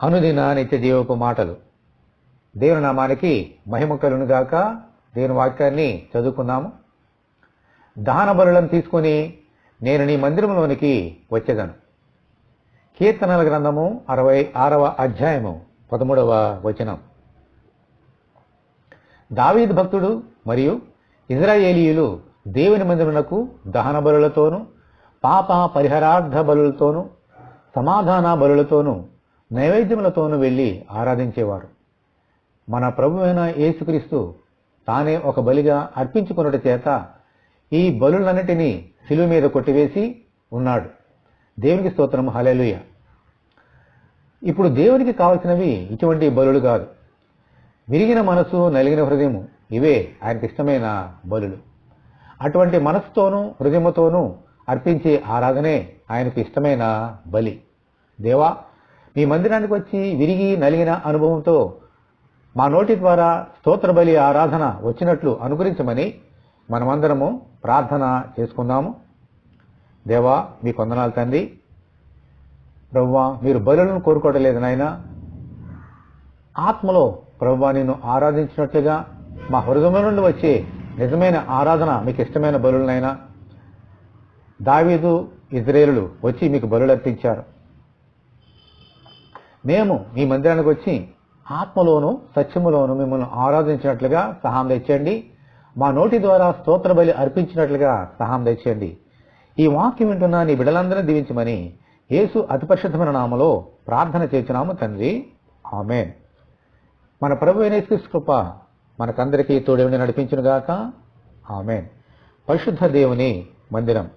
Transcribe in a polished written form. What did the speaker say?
అనుదిన నిత్య జీవపు మాటలు. దేవుని నామానికి మహిమ కలుగునుగాక. దేవుని వాక్యాన్ని చదువుకున్నాము. దహన బలులను తీసుకుని నేను నీ మందిరంలోనికి వచ్చేదను. కీర్తనల గ్రంథము 66వ అధ్యాయము 13వ వచనం. దావీదు భక్తుడు మరియు ఇజ్రాయేలీయులు దేవుని మందిరమునకు దహన బలులతోనూ పాప పరిహారార్థ బలులతోనూ సమాధాన బలులతోనూ నైవేద్యములతోనూ వెళ్ళి ఆరాధించేవారు. మన ప్రభువైన యేసుక్రీస్తు తానే ఒక బలిగా అర్పించుకొనుట చేత ఈ బలులన్నిటినీ శిలువ మీద కొట్టివేసి ఉన్నాడు. దేవునికి స్తోత్రం, హల్లెలూయా. ఇప్పుడు దేవునికి కావలసినవి ఇటువంటి బలులు కాదు. విరిగిన మనసు, నలిగిన హృదయము, ఇవే ఆయనకి ఇష్టమైన బలులు. అటువంటి మనసుతోనూ హృదయముతోనూ అర్పించే ఆరాధనే ఆయనకు ఇష్టమైన బలి. దేవా, మీ మందిరానికి వచ్చి విరిగి నలిగిన అనుభవంతో మా నోటి ద్వారా స్తోత్ర బలి ఆరాధన వచ్చినట్లు అనుగ్రహించమని మనమందరము ప్రార్థన చేసుకుందాము. దేవా, మీ వందనాలు తండ్రి. ప్రభువా, మీరు బలులను కోరుకోవట్లేదు నాయన. ఆత్మలో ప్రభువా నిన్ను ఆరాధించినట్లుగా మా హృదయం నుండి వచ్చే నిజమైన ఆరాధన మీకు ఇష్టమైన బలులనైనా దావీదు ఇజ్రాయేలులు వచ్చి మీకు బలులు అర్పించారు. మేము మీ మందిరానికి వచ్చి ఆత్మలోను సత్యములోను మిమ్మల్ని ఆరాధించినట్లుగా సహాయం తెచ్చండి. మా నోటి ద్వారా స్తోత్ర బలి అర్పించినట్లుగా సహాయం తెచ్చండి. ఈ వాక్యం వింటున్న నీ బిడ్డలందరినీ దీవించమని యేసు అతి పరిశుద్ధమైన నామములో ప్రార్థన చేస్తున్నాము తండ్రి, ఆమేన్. మన ప్రభు అయిన యేసుక్రీస్తు కృప మనకందరికీ తోడేండి నడిపించునుగాక, ఆమేన్. పరిశుద్ధ దేవుని మందిరం.